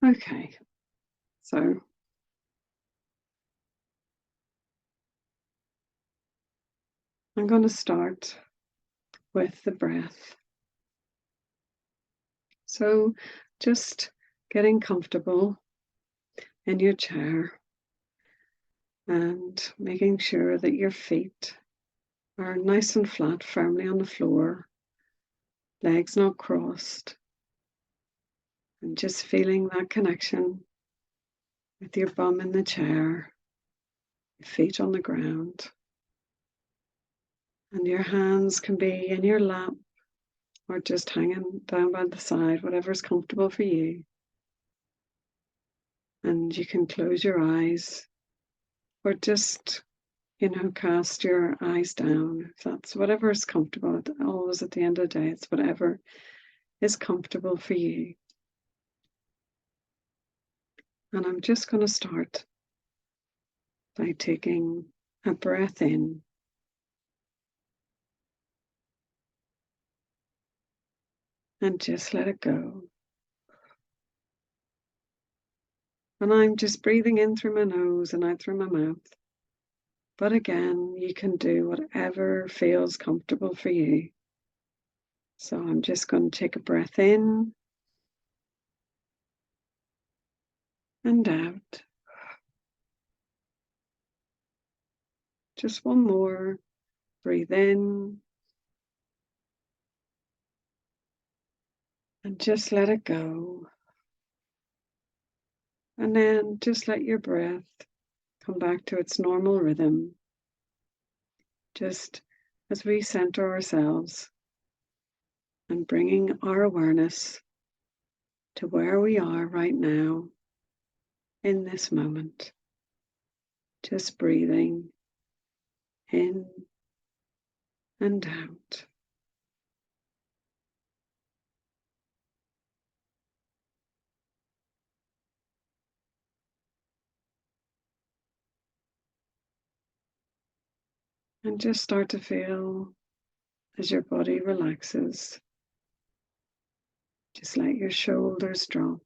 Okay, so I'm going to start with the breath. So just getting comfortable in your chair and making sure that your feet are nice and flat, firmly on the floor, legs not crossed, and just feeling that connection with your bum in the chair, your feet on the ground, and your hands can be in your lap or just hanging down by the side, whatever's comfortable for you. And you can close your eyes or just, cast your eyes down. If that's whatever is comfortable. Always at the end of the day, it's whatever is comfortable for you. And I'm just going to start by taking a breath in and just let it go. And I'm just breathing in through my nose and out through my mouth. But again, you can do whatever feels comfortable for you. So I'm just going to take a breath in and out. Just one more. Breathe in and just let it go. And then just let your breath come back to its normal rhythm. Just as we center ourselves and bringing our awareness to where we are right now in this moment. Just breathing in and out. And just start to feel as your body relaxes. Just let your shoulders drop.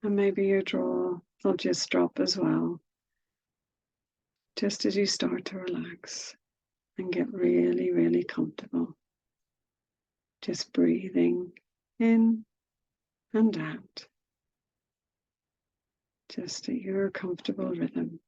And maybe your jaw will just drop as well. Just as you start to relax and get really, really comfortable. Just breathing in and out. Just at your comfortable rhythm.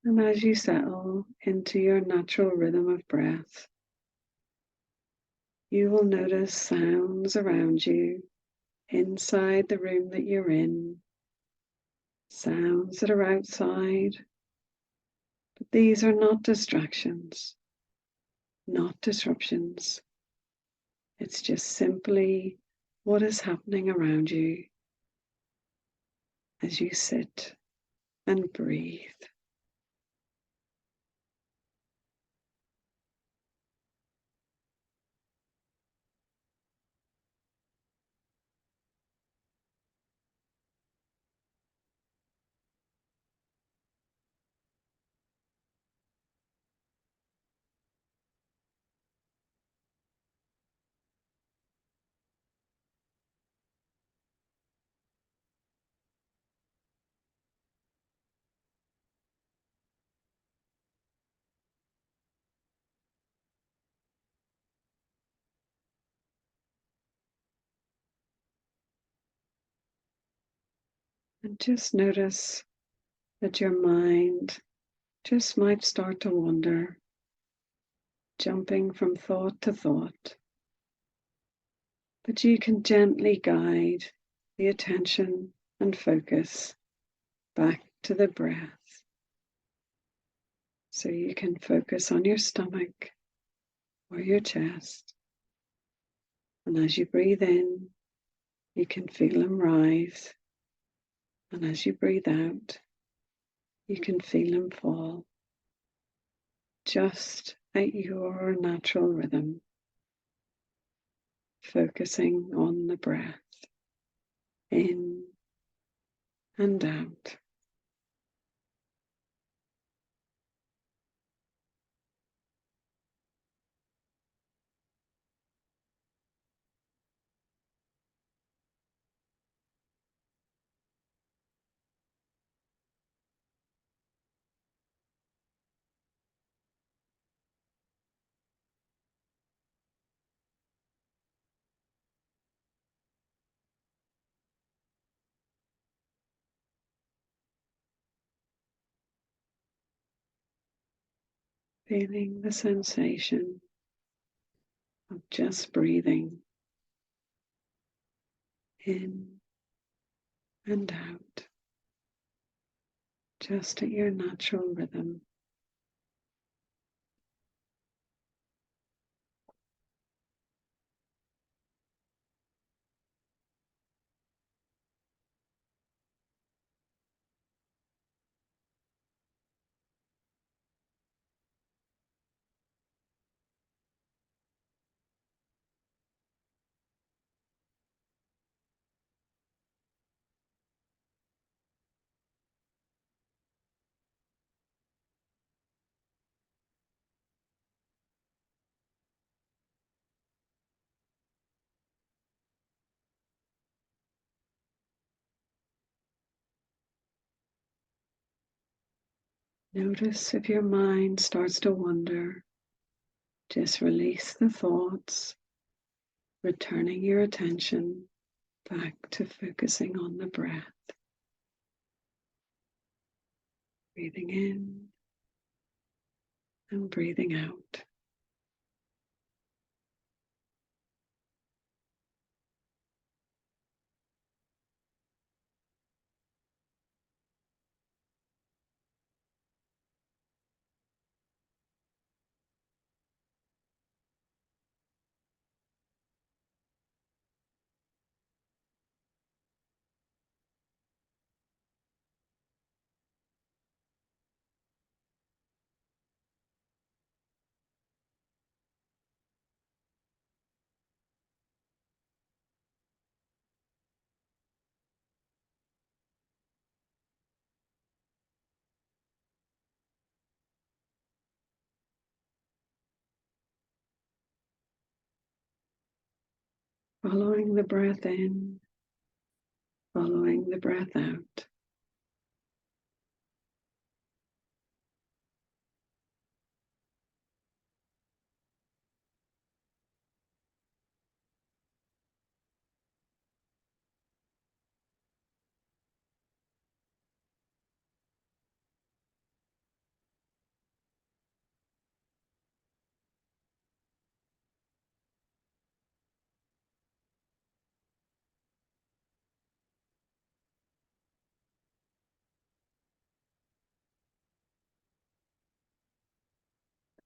And as you settle into your natural rhythm of breath, you will notice sounds around you, inside the room that you're in, sounds that are outside, but these are not distractions, not disruptions. It's just simply what is happening around you as you sit and breathe. And just notice that your mind just might start to wander, jumping from thought to thought. But you can gently guide the attention and focus back to the breath. So you can focus on your stomach or your chest. And as you breathe in, you can feel them rise. And as you breathe out, you can feel them fall, just at your natural rhythm, focusing on the breath in and out. Feeling the sensation of just breathing in and out, just at your natural rhythm. Notice if your mind starts to wander, just release the thoughts, returning your attention back to focusing on the breath. Breathing in and breathing out. Following the breath in, following the breath out.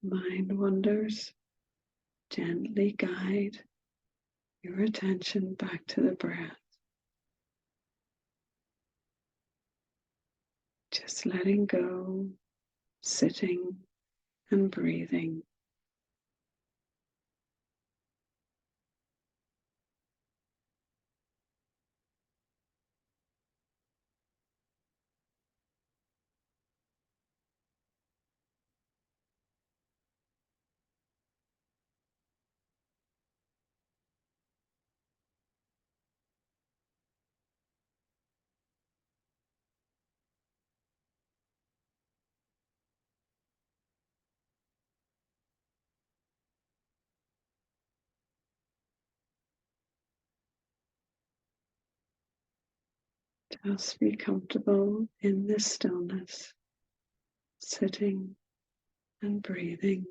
Mind wanders, gently guide your attention back to the breath. Just letting go, sitting and breathing. Just be comfortable in this stillness, sitting and breathing.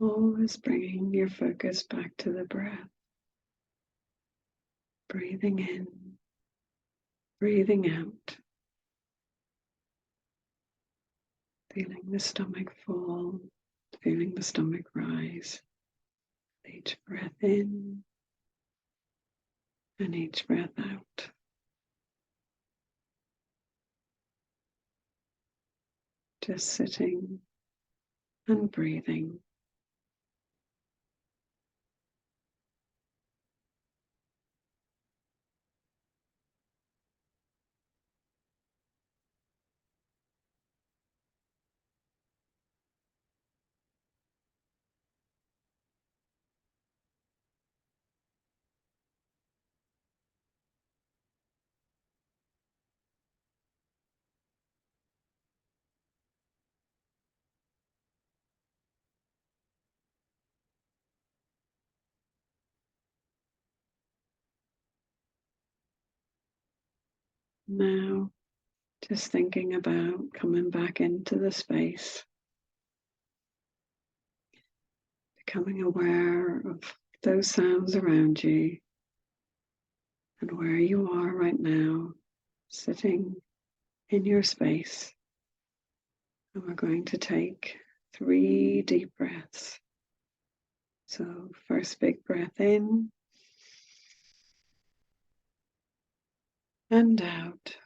Always bringing your focus back to the breath. Breathing in, breathing out. Feeling the stomach fall, feeling the stomach rise. Each breath in and each breath out. Just sitting and breathing. Now, just thinking about coming back into the space, becoming aware of those sounds around you and where you are right now, sitting in your space. And we're going to take 3 deep breaths. So, first big breath in and out.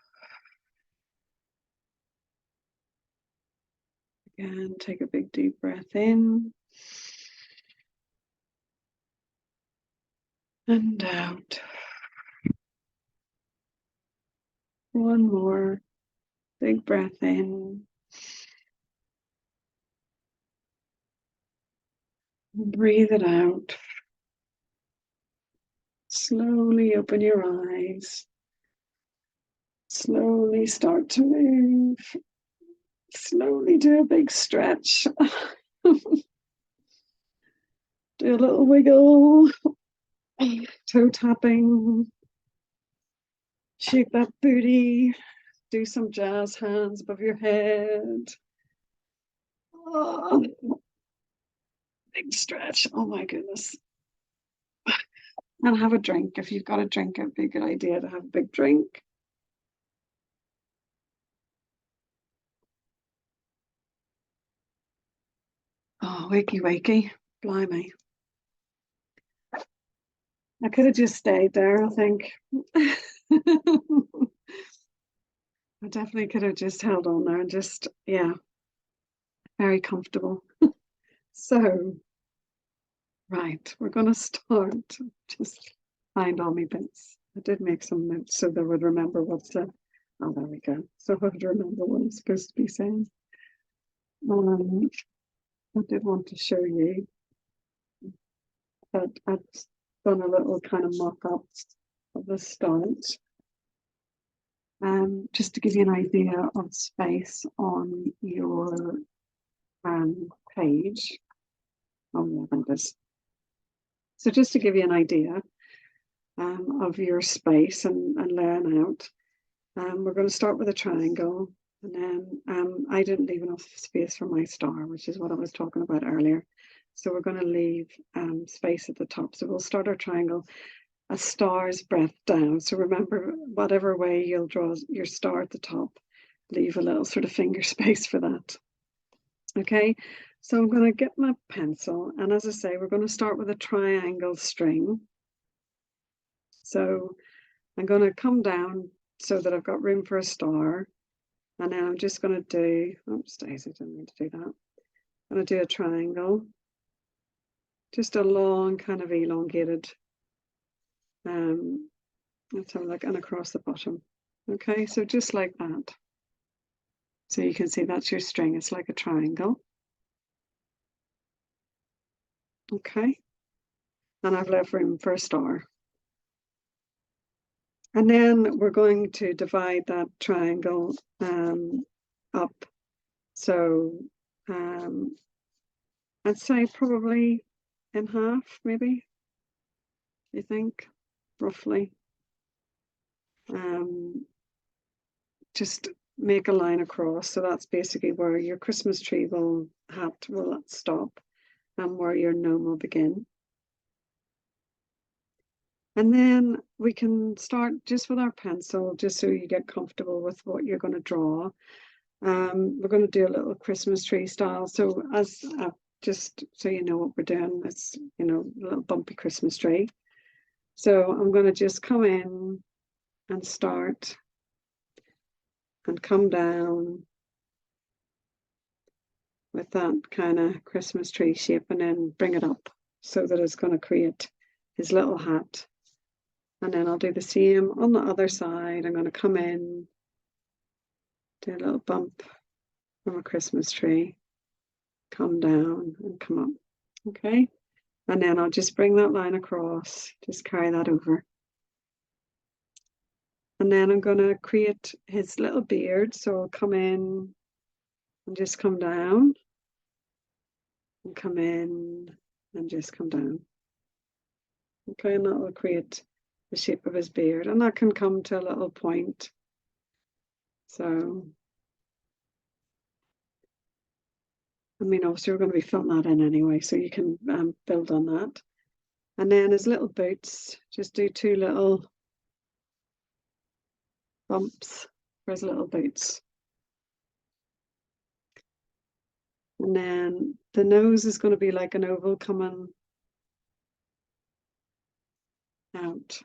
Again, take a big deep breath in and out. One more big breath in. Breathe it out. Slowly open your eyes. Slowly start to move. Slowly do a big stretch. Do a little wiggle. Toe tapping. Shake that booty. Do some jazz hands above your head. Oh, big stretch. Oh my goodness. And have a drink. If you've got a drink, it'd be a good idea to have a big drink. Oh, wakey, wakey. Blimey. I could have just stayed there, I think. I definitely could have just held on there and just, yeah, very comfortable. So, right, we're going to start. Just find all my bits. I did make some notes so that I would remember what's the, oh, there we go. So I would remember what I'm supposed to be saying. I did want to show you that I've done a little kind of mock-up of the start. Just to give you an idea of space on your page. Oh, yeah, there it is. So just to give you an idea of your space and laying out, we're going to start with a triangle, and then I didn't leave enough space for my star, which is what I was talking about earlier. So we're going to leave space at the top. So we'll start our triangle a star's breadth down. So remember, whatever way you'll draw your star at the top, leave a little sort of finger space for that. Okay, so I'm going to get my pencil, and as I say, we're going to start with a triangle string. So I'm going to come down so that I've got room for a star, and then I'm just going to do, oops, Daisy, didn't mean to do that. I'm going to do a triangle, just a long kind of elongated, let's have a look, and across the bottom. Okay, so just like that. So you can see that's your string, it's like a triangle. Okay, and I've left room for a star. And then we're going to divide that triangle up. So I'd say probably in half, maybe, you think, roughly. Just make a line across. So that's basically where your Christmas tree will stop. and where your gnome will begin. And then we can start just with our pencil, just so you get comfortable with what you're going to draw. We're going to do a little Christmas tree style. So as just so you know what we're doing, it's, you know, a little bumpy Christmas tree. So I'm going to just come in and start and come down with that kind of Christmas tree shape, and then bring it up so that it's going to create his little hat. And then I'll do the same on the other side. I'm going to come in, do a little bump from a Christmas tree, come down and come up. Okay. And then I'll just bring that line across, just carry that over. And then I'm going to create his little beard. So I'll come in and just come down, and come in and just come down. Okay, and that will create the shape of his beard, and that can come to a little point. So, I mean, obviously we're going to be filling that in anyway, so you can build on that. And then his little boots, just do 2 little bumps for his little boots. And then the nose is going to be like an oval coming out.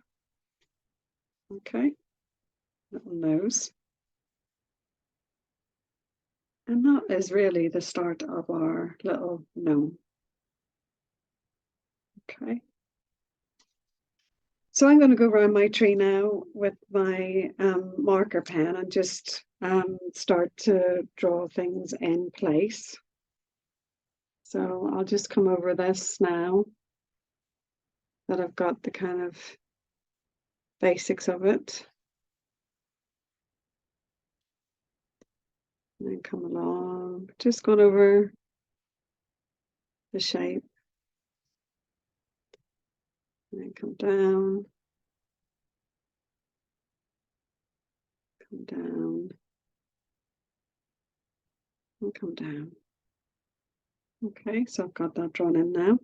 Okay, little nose. And that is really the start of our little gnome. Okay. So I'm going to go around my tree now with my marker pen and just start to draw things in place. So I'll just come over this now that I've got the kind of basics of it. And then come along, just going over the shape. And then come down. Come down. And come down. Okay, so I've got that drawn in now.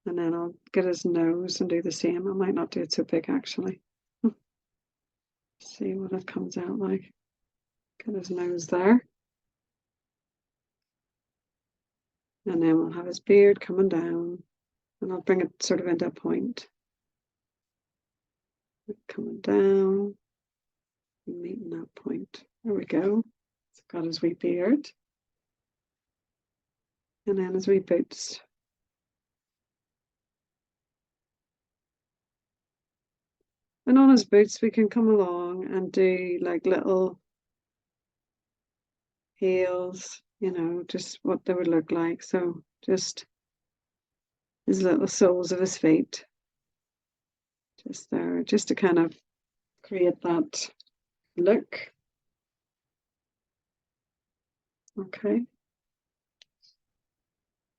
And then I'll get his nose and do the same. I might not do it so big actually. See what it comes out like. Get his nose there. And then we'll have his beard coming down. And I'll bring it sort of into a point. Coming down. Meeting that point. There we go. It's got his wee beard. And then his wee boots. And on his boots we can come along and do like little heels, you know, just what they would look like. So just his little soles of his feet. Just there, just to kind of create that look. Okay.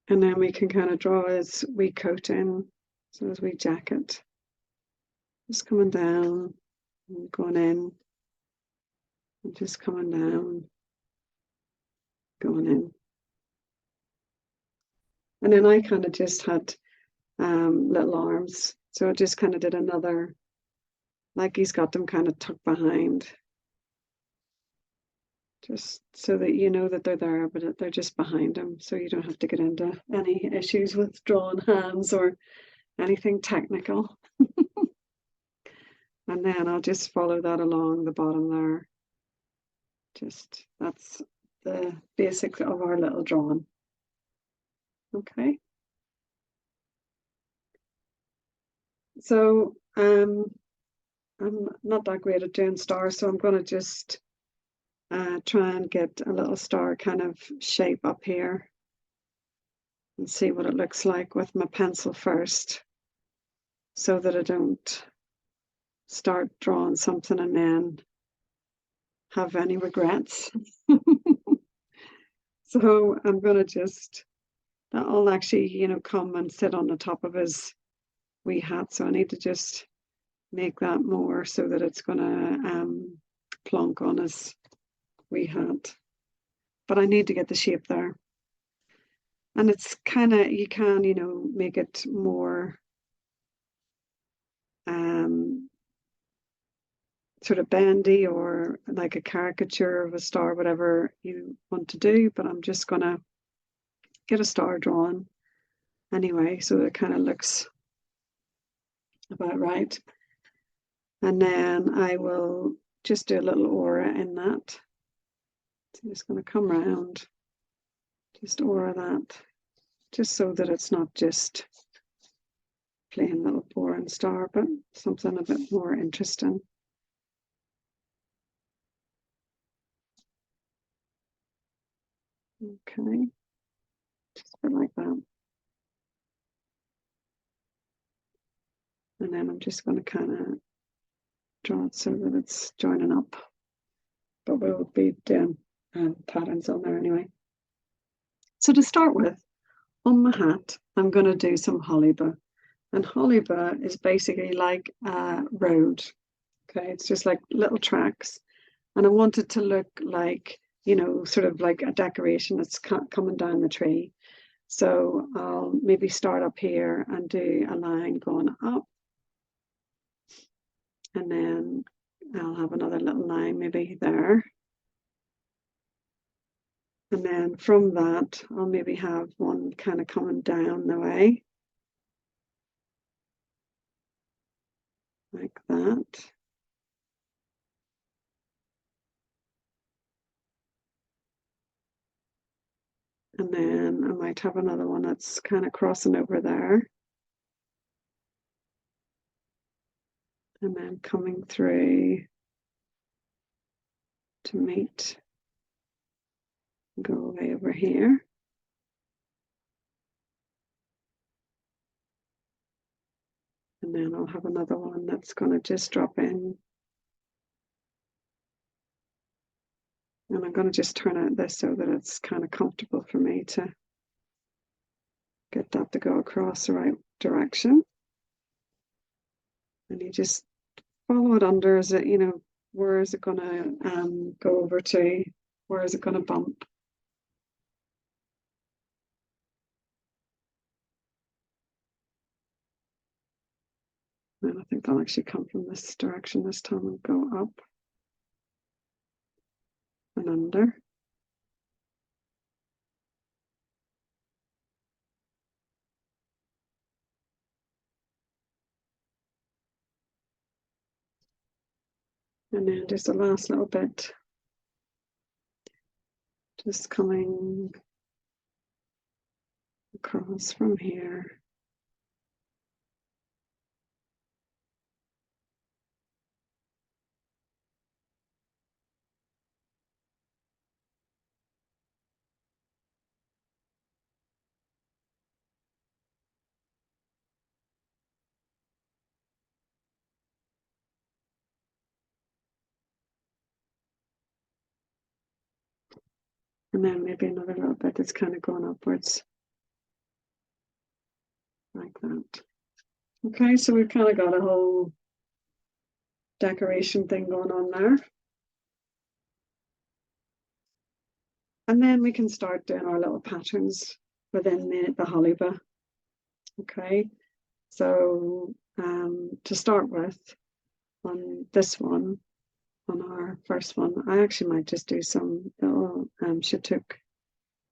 And then we can kind of draw his wee coat in, so his wee jacket. Just coming down and going in, and just coming down, going in. And then I kind of just had little arms, so I just kind of did another, like he's got them kind of tucked behind, just so that you know that they're there, but they're just behind him, so you don't have to get into any issues with drawing hands or anything technical. And then I'll just follow that along the bottom there. Just, that's the basics of our little drawing. Okay. So I'm not that great at doing stars, so I'm going to just try and get a little star kind of shape up here and see what it looks like with my pencil first, so that I don't start drawing something and then have any regrets. So I'm going to just, that'll actually, you know, come and sit on the top of his wee hat. So I need to just make that more so that it's going to plonk on his wee hat. But I need to get the shape there. And it's kind of, you can, make it more um, sort of bendy or like a caricature of a star, whatever you want to do. But I'm just going to get a star drawn anyway, so it kind of looks about right. And then I will just do a little aura in that. So I'm just going to come around, just aura that, just so that it's not just plain little boring star, but something a bit more interesting. Okay, just put like that. And then I'm just going to kind of draw it so that it's joining up. But we'll be doing patterns on there anyway. So to start with, on my hat, I'm going to do some hollyba. And hollyba is basically like a road. Okay, it's just like little tracks. And I want it to look like, sort of like a decoration that's coming down the tree. So I'll maybe start up here and do a line going up. And then I'll have another little line maybe there. And then from that, I'll maybe have one kind of coming down the way. Like that. And then I might have another one that's kind of crossing over there. And then coming through to meet, go away over here. And then I'll have another one that's going to just drop in. And I'm going to just turn out this so that it's kind of comfortable for me to get that to go across the right direction. And you just follow it under. Is it, where is it going to go over to? Where is it going to bump? And I think they'll actually come from this direction this time and go up and under. And then just the last little bit, just coming across from here. And then maybe another little bit that's kind of going upwards. Like that. Okay, so we've kind of got a whole decoration thing going on there. And then we can start doing our little patterns within the hollyba. Okay, so to start with, on this one, on our first one, I actually might just do some little shatuk.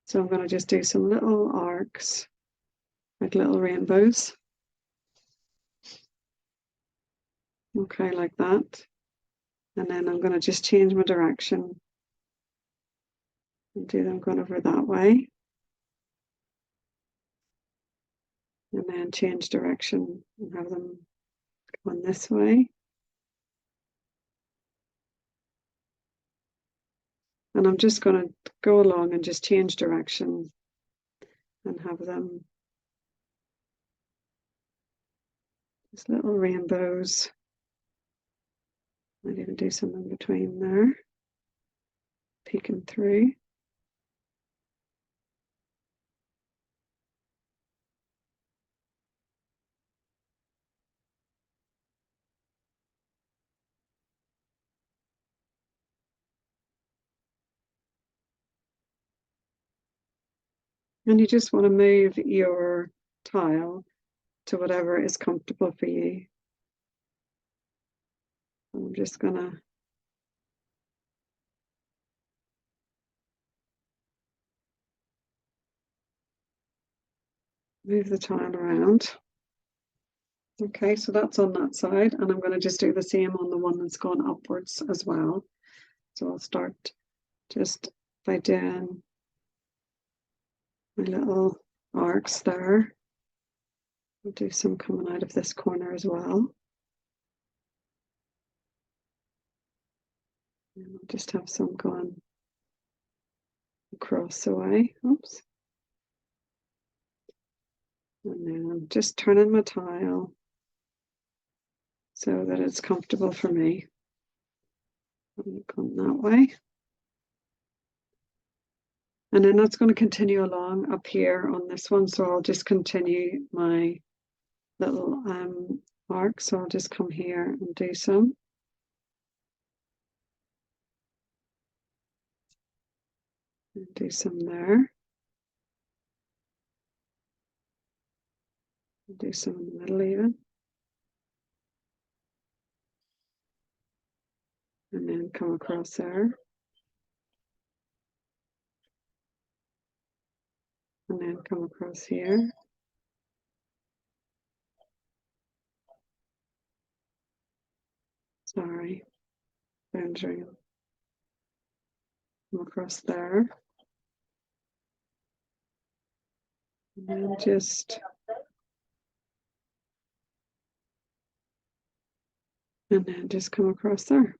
So I'm going to just do some little arcs, like little rainbows. Okay, like that. And then I'm going to just change my direction and do them going over that way. And then change direction and have them going this way. And I'm just going to go along and just change direction and have them just little rainbows. Might even do some in between there, peeking through. And you just want to move your tile to whatever is comfortable for you. I'm just going to move the tile around. Okay, so that's on that side, and I'm going to just do the same on the one that's gone upwards as well. So I'll start just by doing my little arcs there. I'll do some coming out of this corner as well. And I'll just have some going across the way. Oops. And then I'm just turning my tile so that it's comfortable for me. I'm going that way. And then that's going to continue along up here on this one. So I'll just continue my little arc. So I'll just come here and do some. And do some there. And do some in the middle even. And then come across there. And then come across here. Sorry, boundary. Come across there. And then just come across there.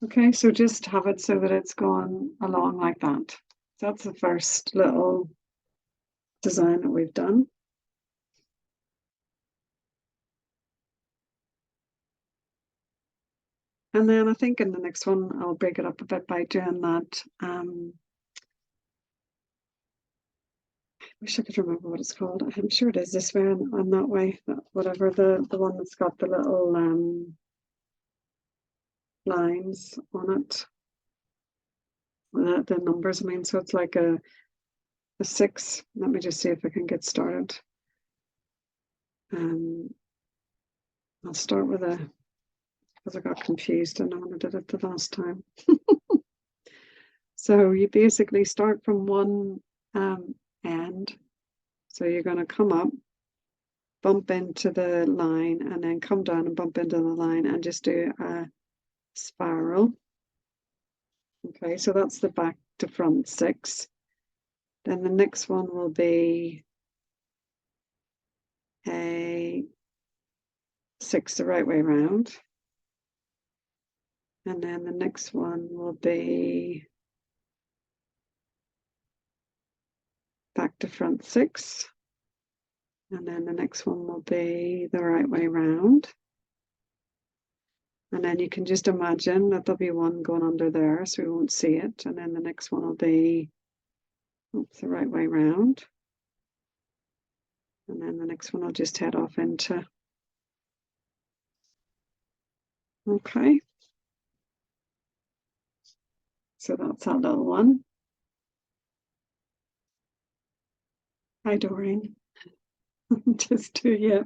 Okay, so just have it so that it's gone along like that. So that's the first little design that we've done. And then I think in the next one, I'll break it up a bit by doing that. I wish I could remember what it's called. I'm sure it is this way and that way. Whatever the one that's got the little lines on it. The numbers, I mean, so it's like a 6. Let me just see if I can get started. I'll start with a, because I got confused and when I did it the last time. So you basically start from one end. So you're going to come up, bump into the line, and then come down and bump into the line and just do a spiral. Okay, so that's the back to front 6. Then the next one will be a 6 the right way around. And then the next one will be back to front 6. And then the next one will be the right way round. And then you can just imagine that there'll be one going under there, so we won't see it. And then the next one will be the right way round. And then the next one will just head off into. Okay. So that's that little one. Hi, Doreen. Just do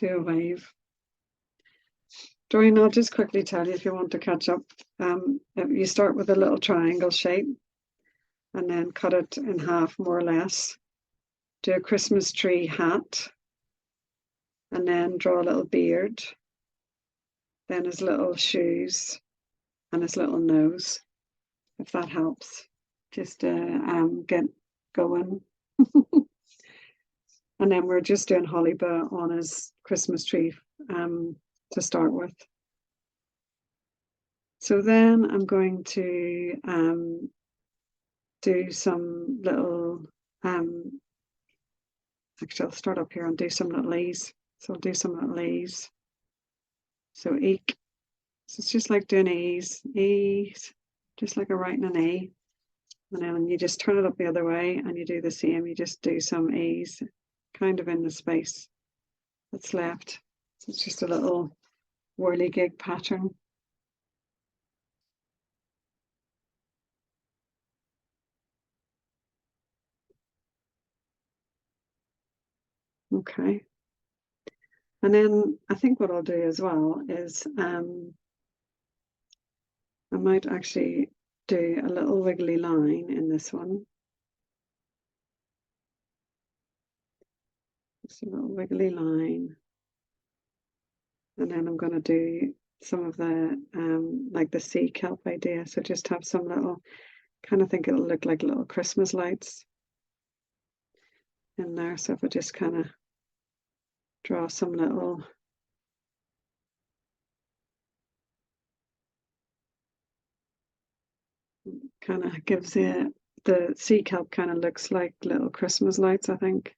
a wave. Doreen, I'll just quickly tell you if you want to catch up. You start with a little triangle shape and then cut it in half more or less. Do a Christmas tree hat and then draw a little beard, then his little shoes and his little nose, if that helps. Just to get going. And then we're just doing Hollyba on his Christmas tree to start with. So then I'm going to do some little, actually I'll start up here and do some little E's. So I'll do some little E's. So eek. So it's just like doing E's, just like a writing an E. And then you just turn it up the other way and you do the same. You just do some E's kind of in the space that's left. So it's just a little whirligig pattern. Okay. And then I think what I'll do as well is I might actually do a little wiggly line in this one. Just a little wiggly line. And then I'm going to do some of the, like the sea kelp idea. So just have some little, kind of think it'll look like little Christmas lights in there. So if I just kind of draw some little kind of gives the sea kelp kind of looks like little Christmas lights, I think.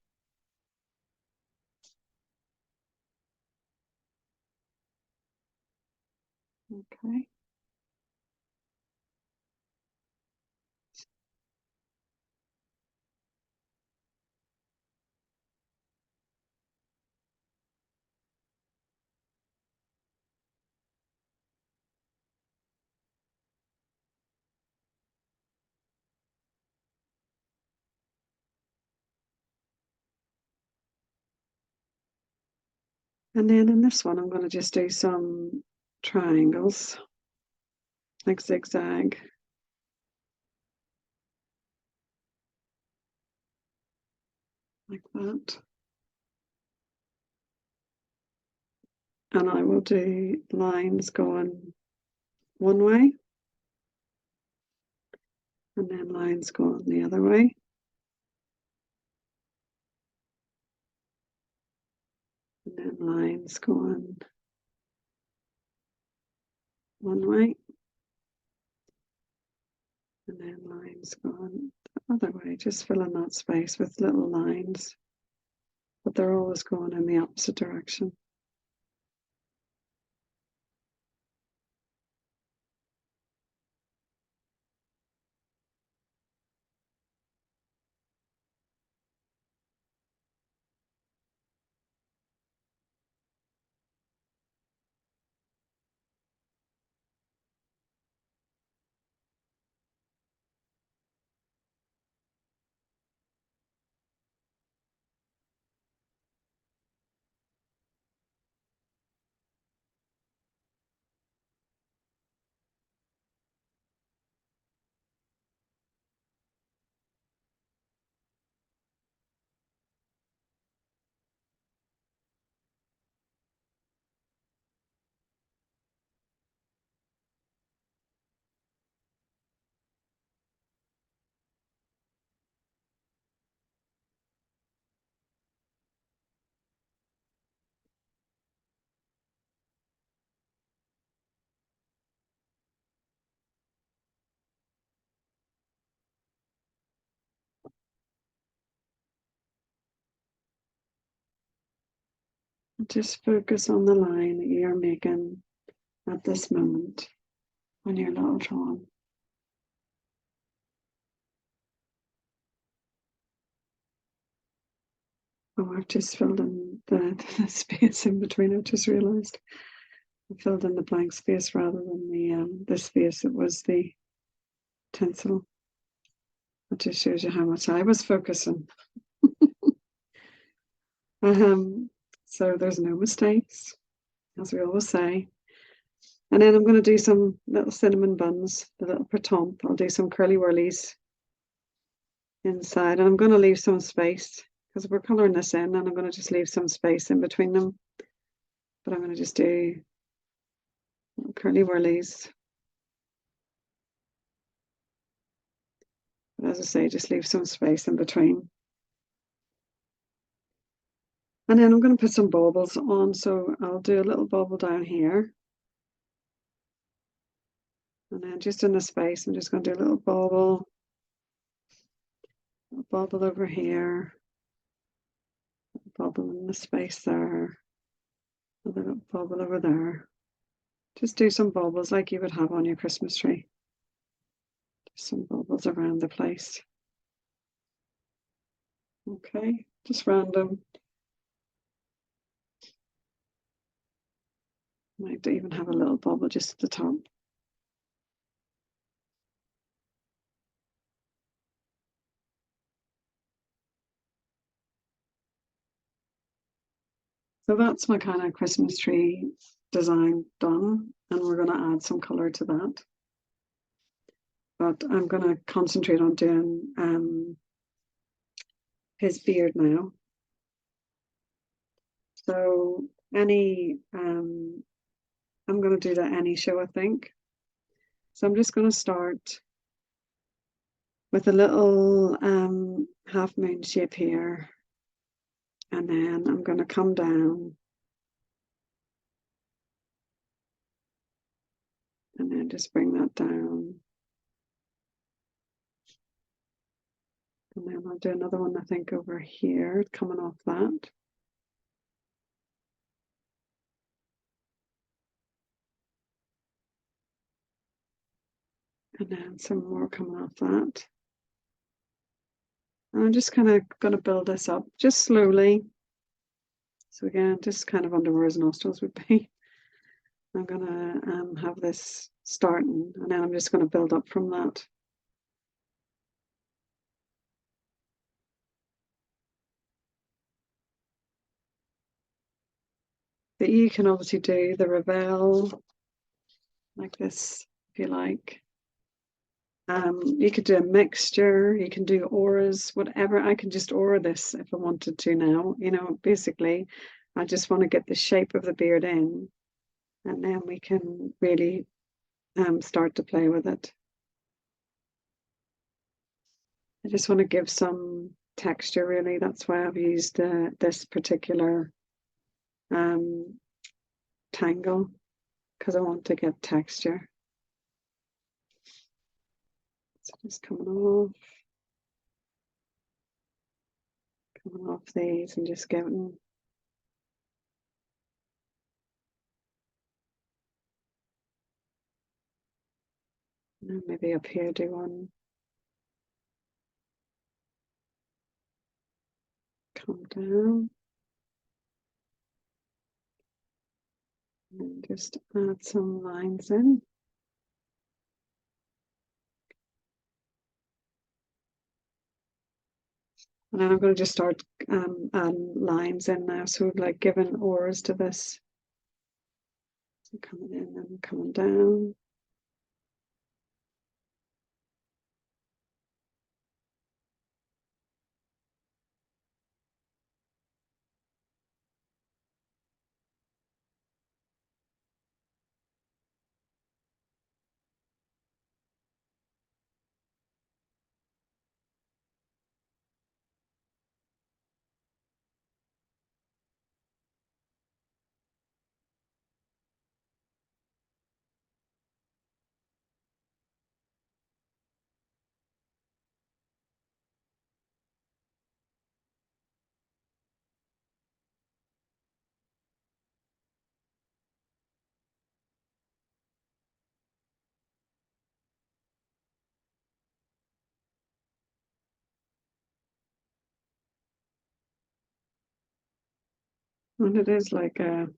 Okay. And then in this one, I'm going to just do some triangles, like zigzag, like that. And I will do lines going one way, and then lines going the other way. And then lines going one way, and then lines going the other way, just filling that space with little lines, but they're always going in the opposite direction. Just focus on the line that you're making at this moment on your little drawing. Oh, I've just filled in the space in between. I've just realised I filled in the blank space rather than the space that was the tinsel. That just shows you how much I was focusing. So there's no mistakes, as we always say. And then I'm going to do some little cinnamon buns, the little pétombre. I'll do some curly whirlies inside, and I'm going to leave some space because we're colouring this in, and I'm going to just leave some space in between them. But I'm going to just do curly whirlies. But as I say, just leave some space in between. And then I'm going to put some baubles on, so I'll do a little bauble down here. And then just in the space, I'm just going to do a little bauble over here, a bauble in the space there, a little bauble over there. Just do some baubles like you would have on your Christmas tree. Just some baubles around the place. Okay, just random. Might even have a little bauble just at the top. So that's my kind of Christmas tree design done, and we're going to add some color to that. But I'm going to concentrate on doing his beard now. So I'm going to do that any show, I think. So I'm just going to start with a little half moon shape here, and then I'm going to come down and then just bring that down, and then I'll do another one I think over here coming off that, and then some more coming off that. And I'm just kind of going to build this up just slowly. So again, just kind of under where his nostrils would be. I'm going to have this starting, and then I'm just going to build up from that. But you can obviously do the Ravel like this if you like. You could do a mixture, you can do auras, whatever. I can just aura this if I wanted to now. You know, basically, I just want to get the shape of the beard in, and then we can really start to play with it. I just want to give some texture, really. That's why I've used this particular tangle, because I want to get texture. So just coming off these and just getting maybe up here do one, come down, and just add some lines in. And then I'm going to just start adding lines in now, so like giving auras to this. So coming in and coming down. And it is like a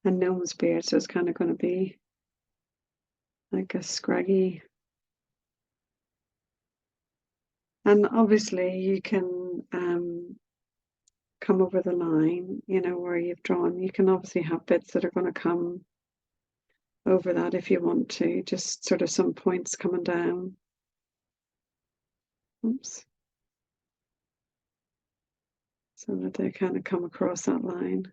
gnome's beard, so it's kind of going to be like a scraggy. And obviously you can come over the line, you know, where you've drawn. You can obviously have bits that are going to come over that if you want to, just sort of some points coming down. Oops. So that they kind of come across that line,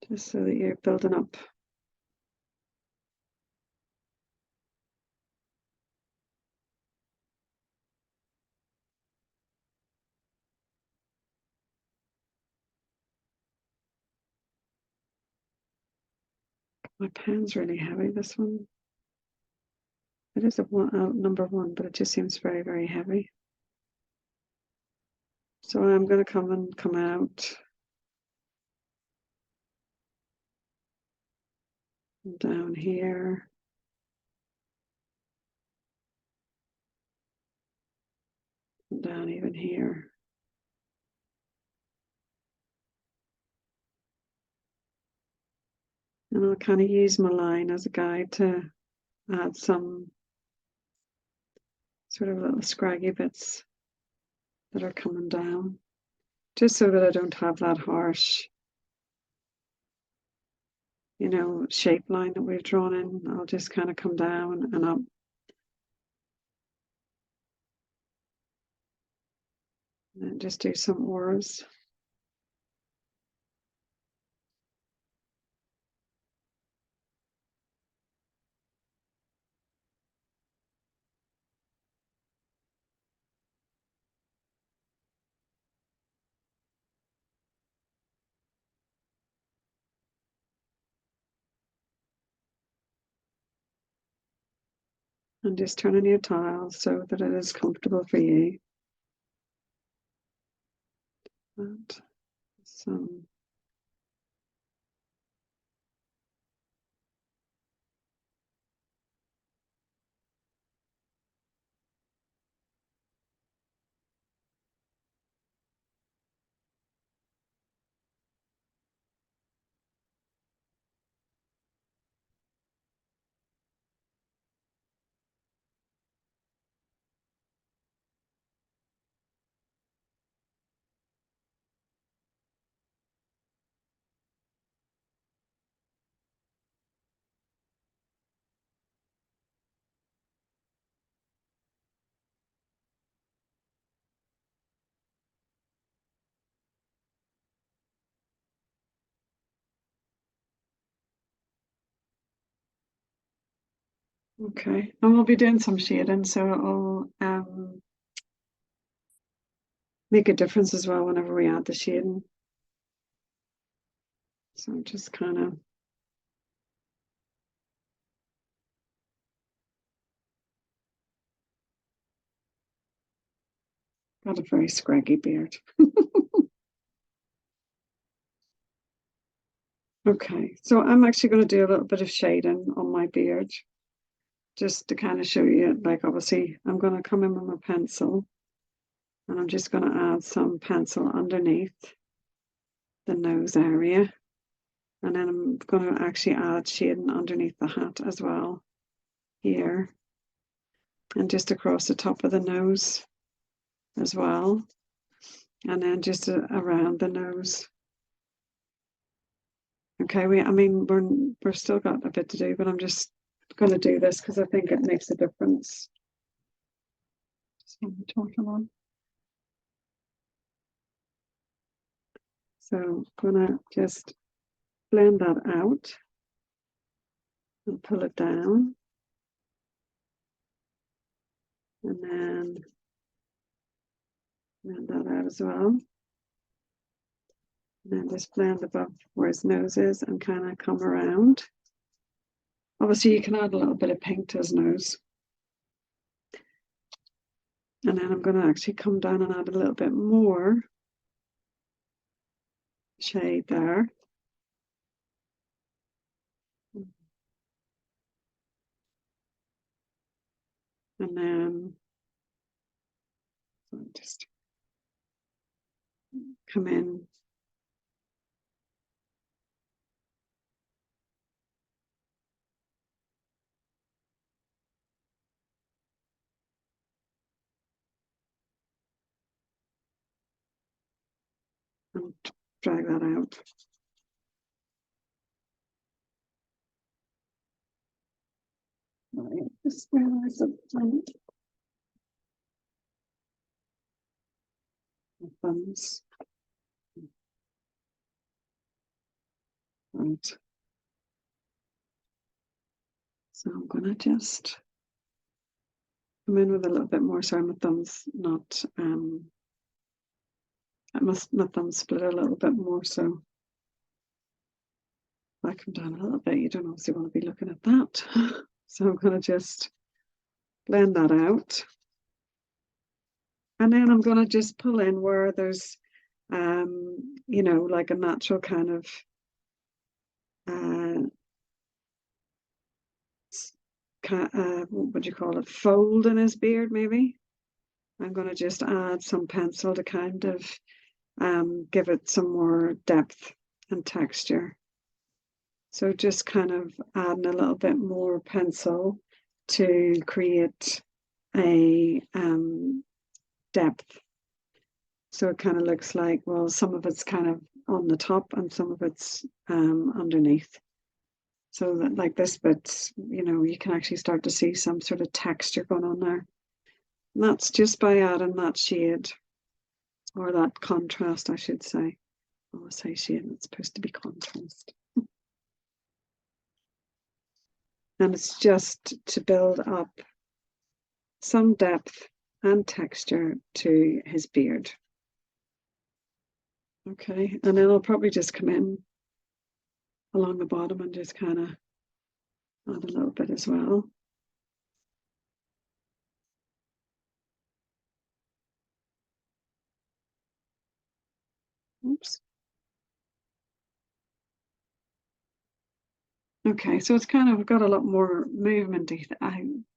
just so that you're building up. My pen's really heavy, this one. It is a number one, but it just seems very, very heavy. So I'm going to come out and down here. And down even here. And I'll kind of use my line as a guide to add some sort of little scraggy bits that are coming down. just so that I don't have that harsh, shape line that we've drawn in. I'll just kind of come down and up. And then just do some auras. And just turning your tile so that it is comfortable for you. And some okay, and we'll be doing some shading, so it'll make a difference as well whenever we add the shading. So just kind of got a very scraggy beard. Okay, so I'm actually going to do a little bit of shading on my beard just to kind of show you, like obviously I'm going to come in with my pencil and I'm just going to add some pencil underneath the nose area, and then I'm going to actually add shading underneath the hat as well here and just across the top of the nose as well, and then just around the nose. Okay, we're still got a bit to do, but I'm just going to do this because I think it makes a difference. So I'm gonna just blend that out and pull it down, and then blend that out as well. And then just blend above where his nose is and kind of come around. Obviously, you can add a little bit of pink to his nose. And then I'm going to actually come down and add a little bit more shade there. And then just come in. And drag that out. Right, just realize that thumbs. Right. So I'm gonna just come in with a little bit more. Sorry, my thumb's not my thumb split a little bit more, so if I come down a little bit, you don't obviously want to be looking at that. So I'm gonna just blend that out. And then I'm gonna just pull in where there's like a natural kind of what would you call it, fold in his beard maybe. I'm going to just add some pencil to kind of give it some more depth and texture. So just kind of adding a little bit more pencil to create a depth So it kind of looks like, well, some of it's kind of on the top and some of it's underneath. So that like this bit, you can actually start to see some sort of texture going on there. And that's just by adding that shade, or that contrast, I should say. I always say shade, it's supposed to be contrast. And it's just to build up some depth and texture to his beard. Okay, and then I'll probably just come in along the bottom and just kind of add a little bit as well. Oops. Okay, so it's kind of got a lot more movement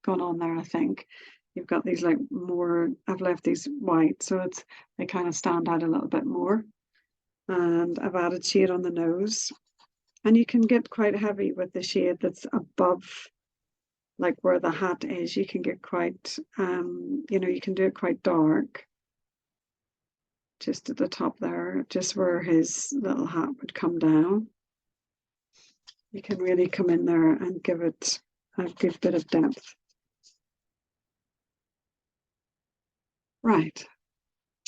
gone on there, I think. You've got these like more, I've left these white, so they kind of stand out a little bit more. And I've added shade on the nose. And you can get quite heavy with the shade that's above, like where the hat is. You can get quite, you can do it quite dark. Just at the top there, just where his little hat would come down. You can really come in there and give it a good bit of depth. Right,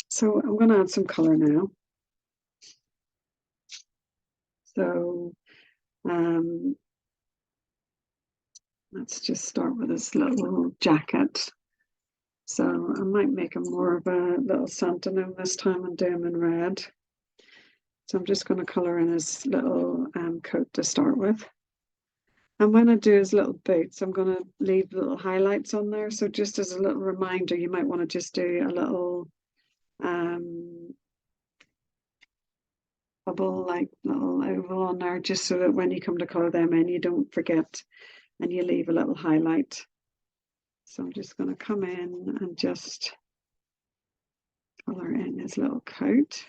so I'm going to add some color now. So let's just start with this little jacket. So I might make him more of a little Santa gnome this time and do him in red. So I'm just going to colour in his little coat to start with. And when I do his little boots, I'm going to leave little highlights on there. So just as a little reminder, you might want to just do a little bubble, like little oval on there, just so that when you come to colour them in, you don't forget and you leave a little highlight. So I'm just going to come in and just colour in his little coat.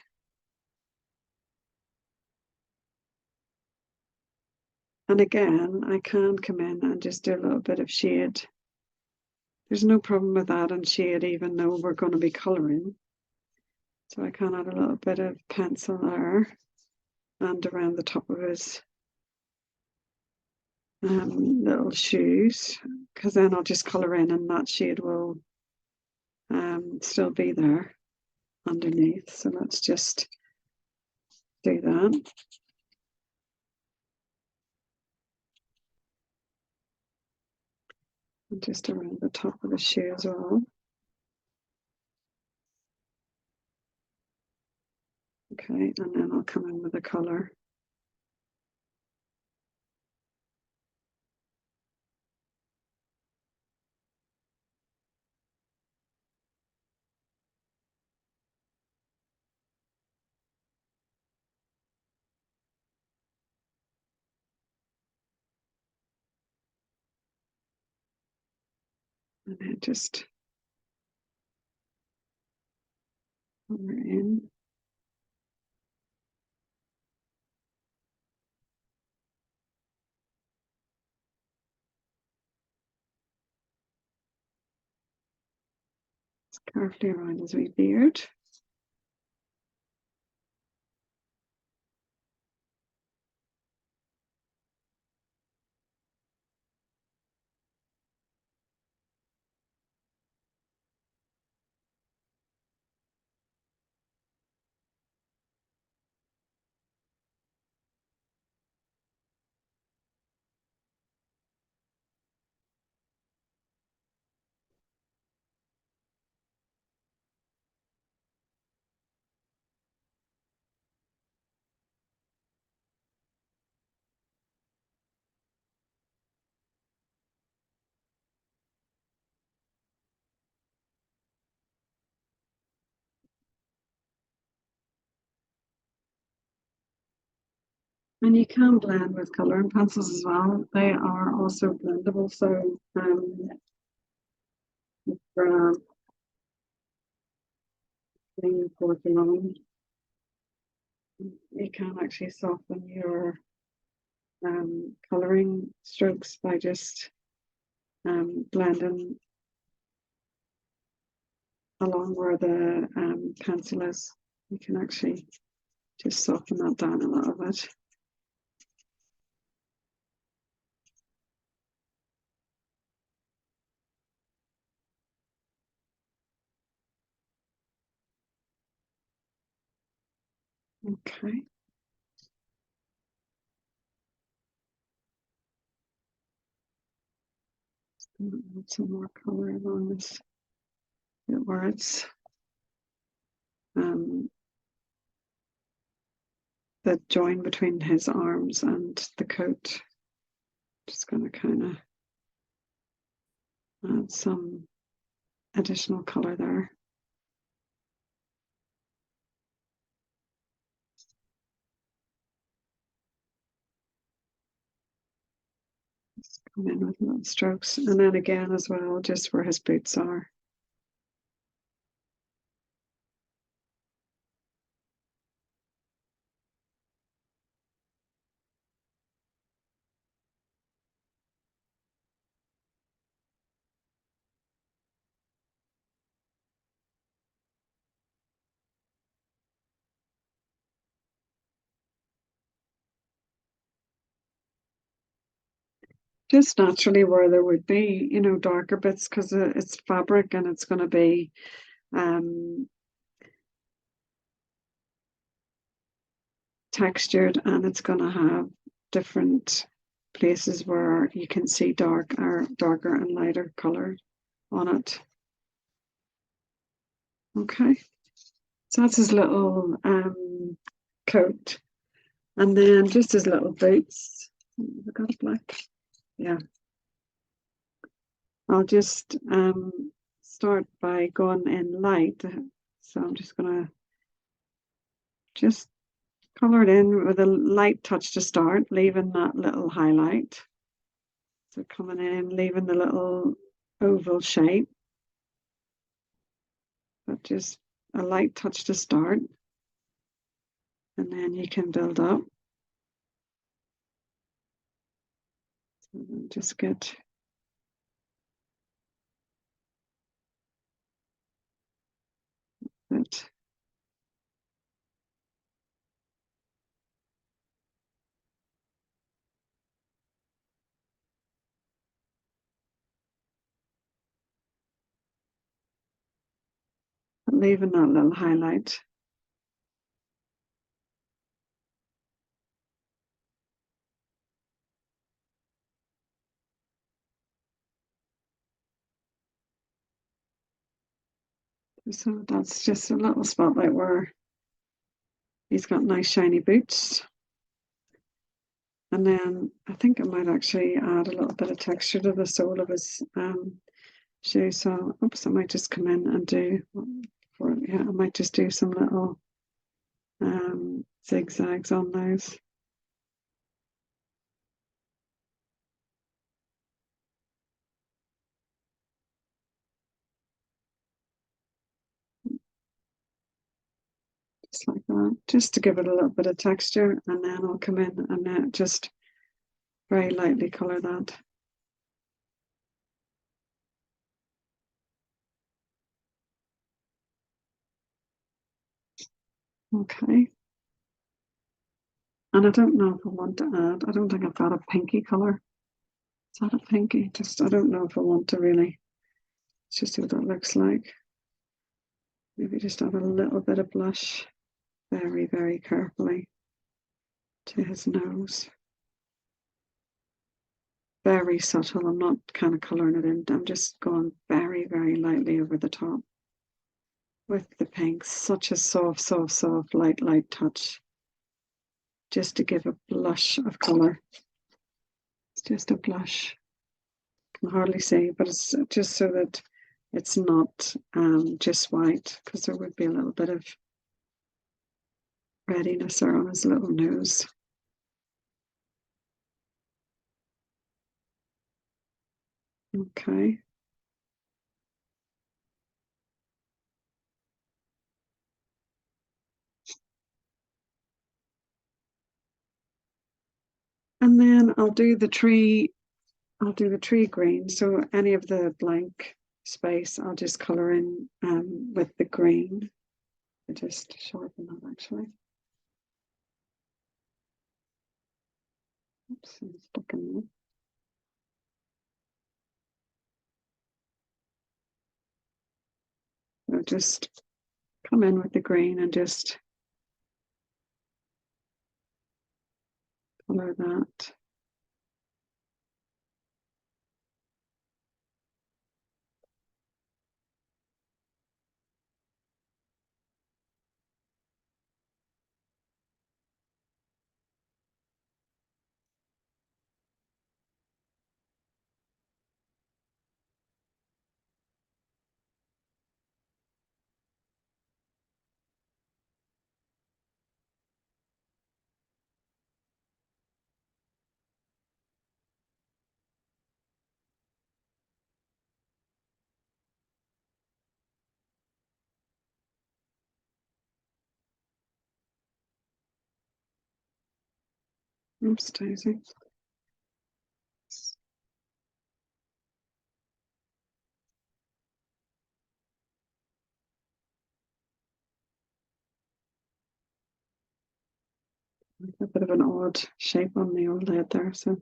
And again, I can come in and just do a little bit of shade. There's no problem with adding shade, even though we're going to be colouring. So I can add a little bit of pencil there and around the top of his little shoes, because then I'll just colour in and that shade will still be there underneath. So let's just do that. And just around the top of the shoe as well. Okay, and then I'll come in with the colour. And then just colour in. Carefully around his wee beard. And you can blend with colouring pencils as well. They are also blendable. So for putting forth along, you can actually soften your colouring strokes by just blending along where the pencil is. You can actually just soften that down a little bit. Okay. Add some more color along this bit where it's the join between his arms and the coat. Just going to kind of add some additional color there. Just come in with little strokes, and then again as well, just where his boots are. Just naturally where there would be, you know, darker bits because it's fabric and it's going to be textured, and it's going to have different places where you can see darker and lighter color on it. Okay, so that's his little coat, and then just his little boots. Have I got it black? Yeah. I'll just start by going in light. So I'm just gonna just color it in with a light touch to start, leaving that little highlight. So coming in, leaving the little oval shape, but just a light touch to start. And then you can build up. So just get it. Leaving that little highlight. So that's just a little spotlight where he's got nice shiny boots. And then I think I might actually add a little bit of texture to the sole of his shoe. So, oops, I might just come in and do, I might just do some little zigzags on those. Just like that, just to give it a little bit of texture, and then I'll come in and then just very lightly color that. Okay. And I don't know if I want to add, I don't think I've got a pinky color. Is that a pinky? Just, I don't know if I want to really. Let's just see what that looks like. Maybe just add a little bit of blush very, very carefully to his nose. Very subtle. I'm not kind of coloring it in. I'm just going very, very lightly over the top with the pinks. Such a soft, soft, soft, light, light touch. Just to give a blush of color. It's just a blush. Can hardly see, but it's just so that it's not just white, because there would be a little bit of readiness there on his little nose. Okay. And then I'll do the tree green. So any of the blank space, I'll just colour in with the green. I just sharpen that actually. Oops, I'm stuck in there. So just come in with the green and just colour that. Oops, Daisy. A bit of an odd shape on the old lid there, so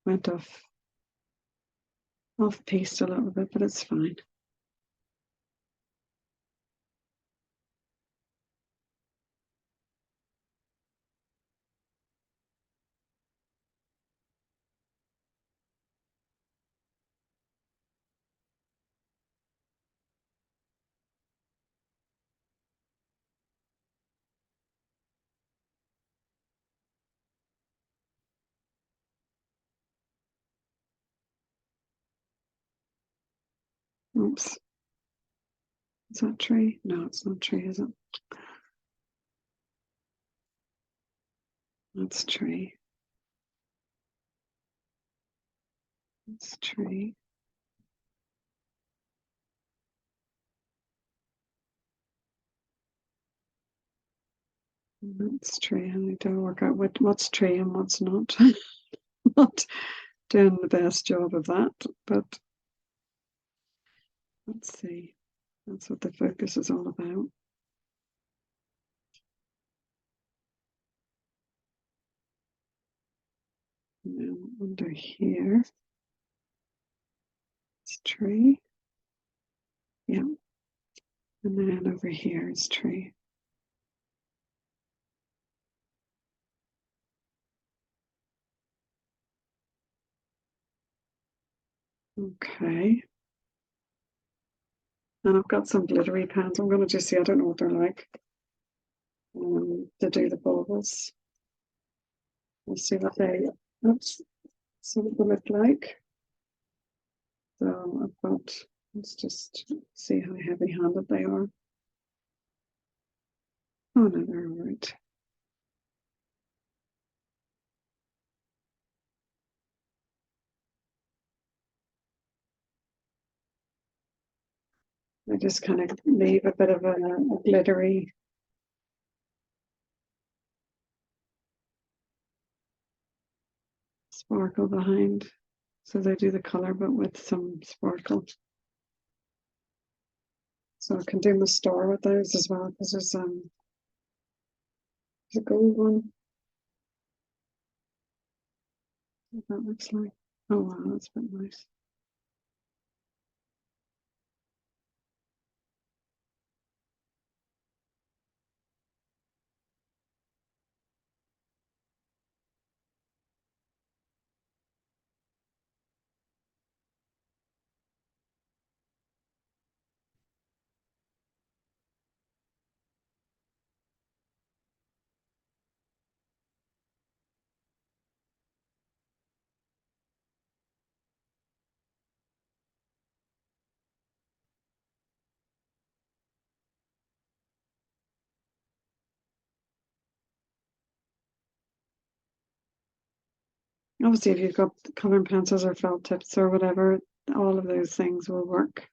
went off piste a little bit, but it's fine. Oops. Is that tree? No, it's not tree, is it? That's tree. That's tree. That's tree. I need to work out what's tree and what's not. Not doing the best job of that, but let's see. That's what the focus is all about. And then under here, it's tree. Yeah. And then over here is tree. Okay. And I've got some glittery pans. I'm going to just see, I don't know what they're like, to do the baubles. We'll see what they, oops, see what they look like. So I've got, let's just see how heavy-handed they are. Oh no, they're all right. I just kind of leave a bit of a glittery sparkle behind. So they do the color, but with some sparkle. So I can do my star with those as well, because there's a gold one. What that looks like. Oh wow, that's a bit nice. Obviously, if you've got coloring pencils or felt tips or whatever, all of those things will work.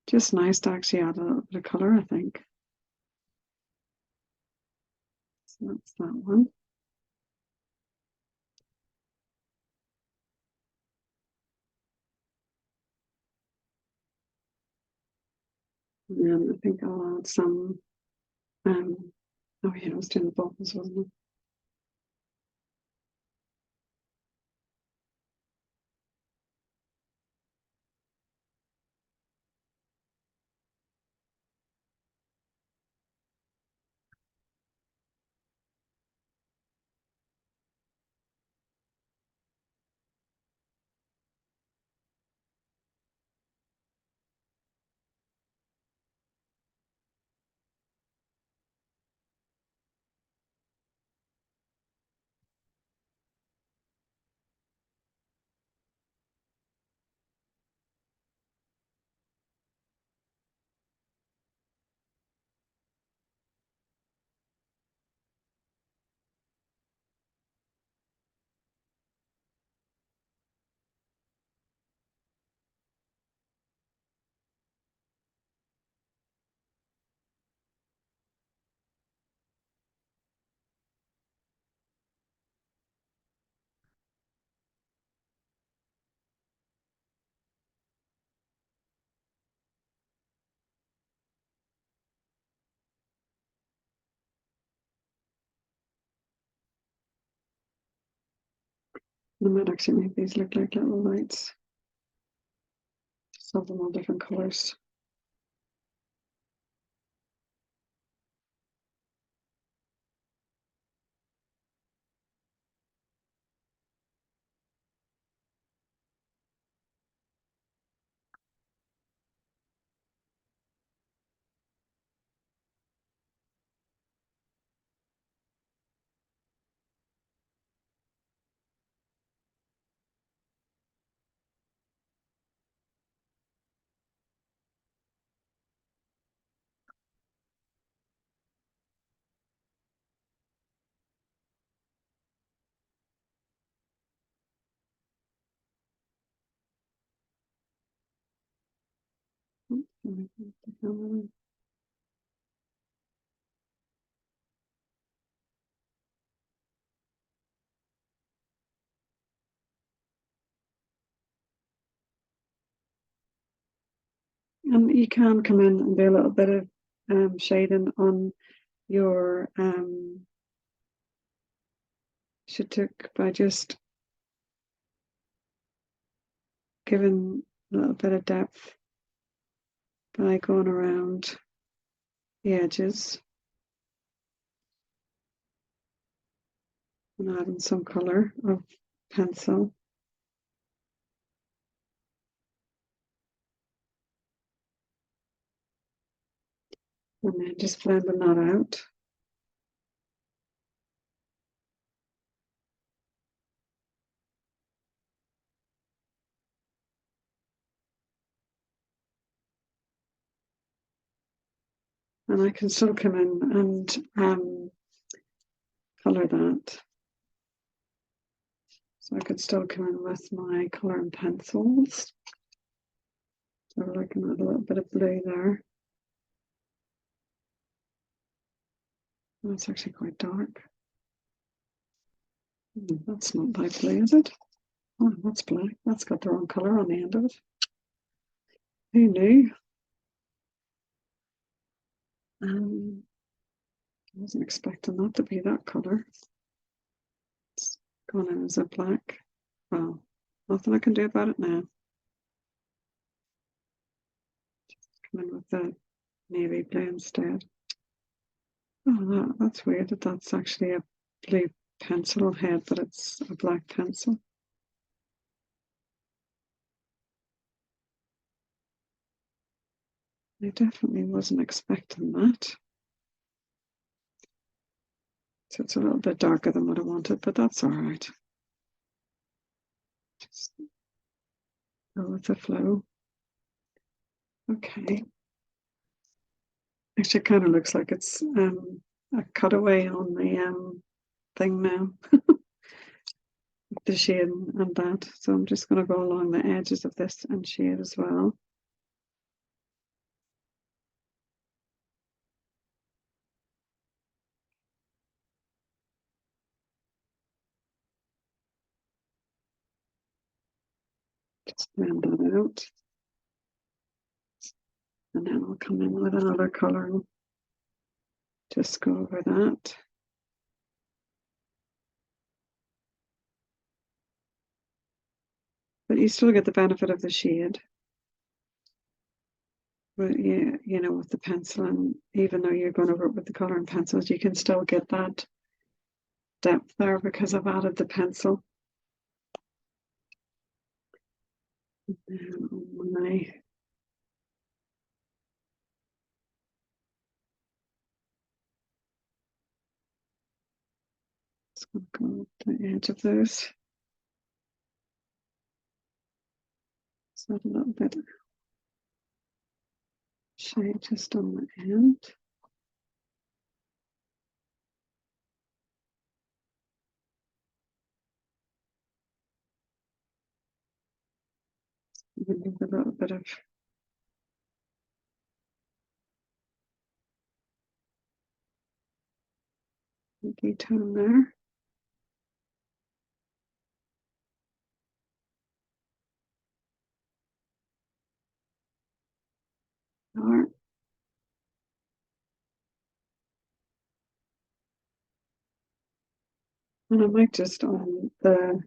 Just nice to actually add a little bit of color, I think. So that's that one. think I'll add some, oh yeah, I was doing the bubbles, wasn't I? I might actually make these look like little lights. Just have them all different colors. And you can come in and do a little bit of shading on your shittook by just giving a little bit of depth by going around the edges and adding some color of pencil. And then just blending that out. And I can still come in and color that. So I could still come in with my color and pencils. So I can add a little bit of blue there. That's actually quite dark. That's not light blue, is it? Oh, that's black. That's got the wrong color on the end of it. Who knew? I wasn't expecting that to be that color. It's gone in as a black. Well, nothing I can do about it now. Just come in with the navy blue instead. Oh, that's weird that that's actually a blue pencil head, but it's a black pencil. I definitely wasn't expecting that. So it's a little bit darker than what I wanted, but that's all right. Just go with the flow. Okay. Actually, it kind of looks like it's a cutaway on the thing now. The shade and that. So I'm just going to go along the edges of this and shade as well. Just blend that out. And then I'll come in with another colour and just go over that. But you still get the benefit of the shade. But yeah, you know, with the pencil, and even though you're going over it with the colour and pencils, you can still get that depth there because I've added the pencil. And on my just going to go to the edge of those. So a little bit of shade just on the end. Give a little bit of tone there. Or and I might just on the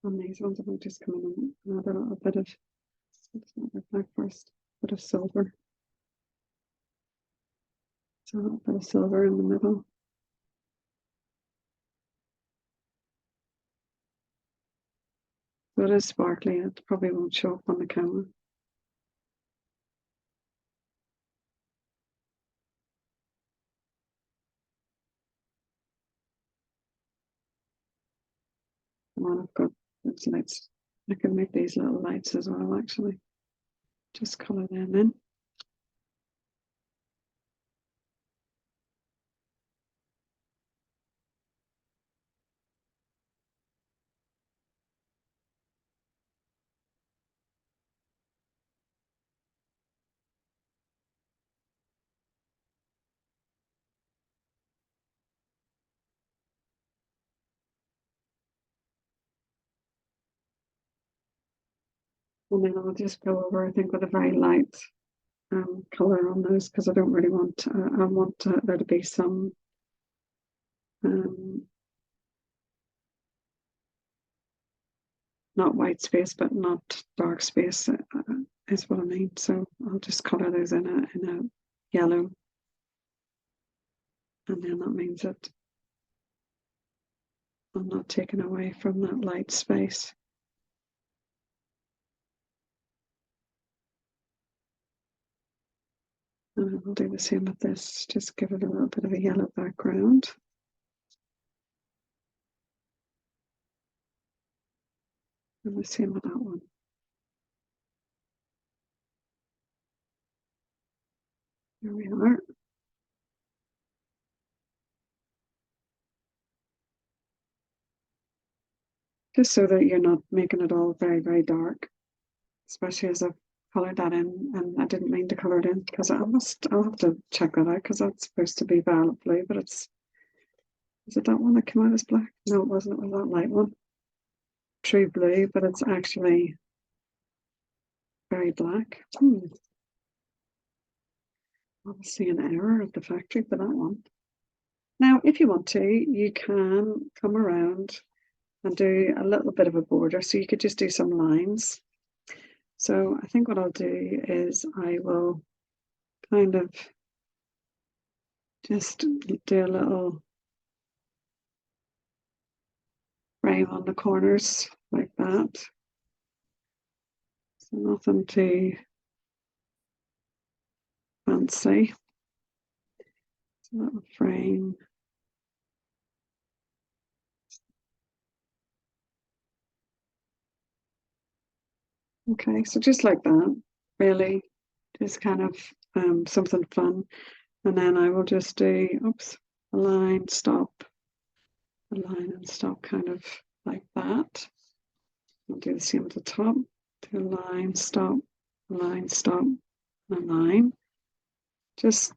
on these ones, I might just come in and add a little bit of black first, bit of silver. So a little bit of silver in the middle. So it is sparkly. It probably won't show up on the camera. The one I've got, it's lights. I can make these little lights as well, actually. Just colour them in. And then I'll just go over, I think, with a very light colour on those because I don't really want, I want there to be some not white space, but not dark space is what I mean. So I'll just colour those in a yellow. And then that means that I'm not taking away from that light space. And I'll do the same with this, just give it a little bit of a yellow background. And the same with that one. There we are. Just so that you're not making it all very, very dark, especially as I've coloured that in, and I didn't mean to colour it in because I'll have to check that out because that's supposed to be violet blue, but is it that one that came out as black? No, it wasn't. It was that light one. True blue, but it's actually very black. Obviously an error at the factory for that one. Now, if you want to, you can come around and do a little bit of a border. So you could just do some lines. So I think what I'll do is I will kind of just do a little frame on the corners like that. So nothing too fancy. So little frame. Okay, so just like that, really, just kind of something fun. And then I will just do, oops, a line, stop, a line and stop, kind of like that. I'll do the same at the top, do a line, stop, a line, stop, and a line. Just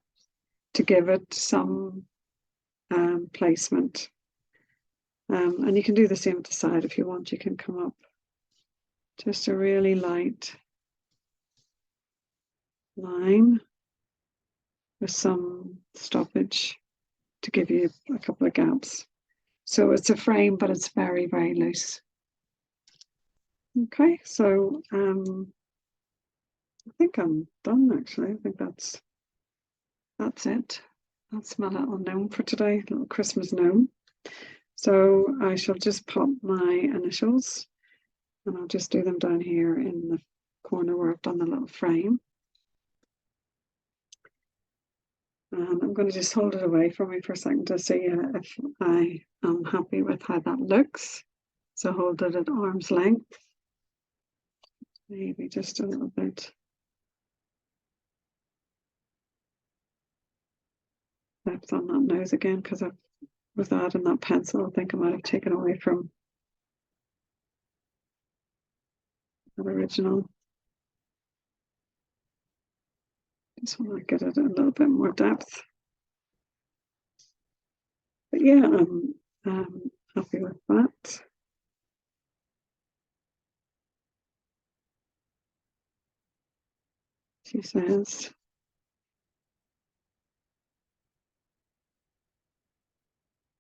to give it some placement. And you can do the same at the side if you want. You can come up. Just a really light line with some stoppage to give you a couple of gaps. So it's a frame, but it's very, very loose. Okay, so I think I'm done actually. I think that's it. That's my little gnome for today, little Christmas gnome. So I shall just pop my initials and I'll just do them down here in the corner where I've done the little frame. And I'm going to just hold it away from me for a second to see if I am happy with how that looks. So hold it at arm's length. Maybe just a little bit depth on that nose again, because with adding that pencil, I think I might have taken away from the original. Just want to get it a little bit more depth. But yeah, I'm happy with that. She says,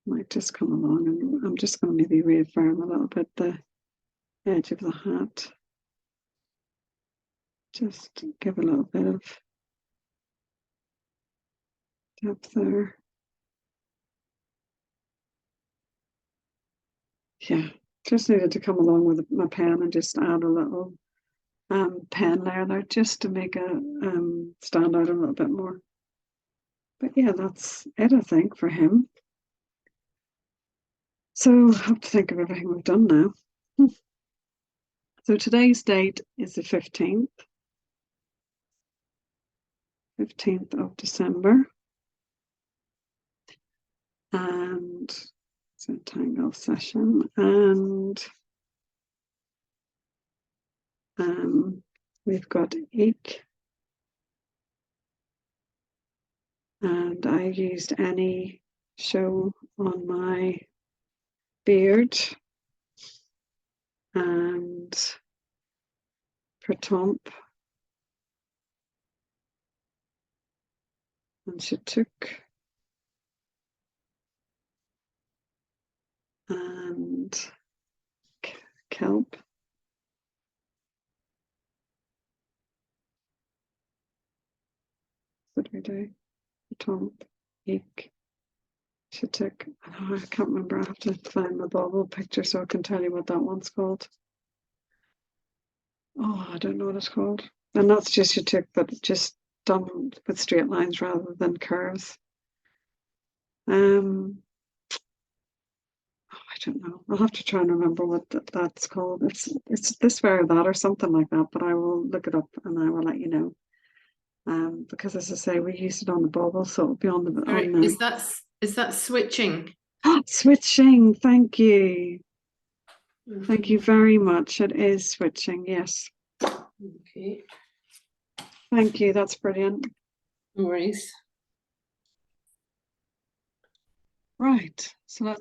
might just come along, and I'm just going to maybe reaffirm a little bit the edge of the hat. Just give a little bit of depth there. Yeah, just needed to come along with my pen and just add a little pen layer there just to make it stand out a little bit more. But yeah, that's it, I think, for him. So I have to think of everything we've done now. So today's date is the 15th of December. And Zentangle session. And we've got ink. And I used any show on my beard. And Pratomp. And she took. And kelp. What do we do? Pratomp, ink. She took. Oh, I can't remember. I have to find the bauble picture so I can tell you what that one's called. Oh, I don't know what it's called. And that's just she took, but just done with straight lines rather than curves. Oh, I don't know. I'll have to try and remember what that's called. It's this way or that or something like that. But I will look it up and I will let you know. Because as I say, we used it on the bauble, so it'll be on the. Sorry, On is that switching? Switching. Thank you. Thank you very much. It is switching. Yes. Okay. Thank you. That's brilliant. No worries. Right. So let's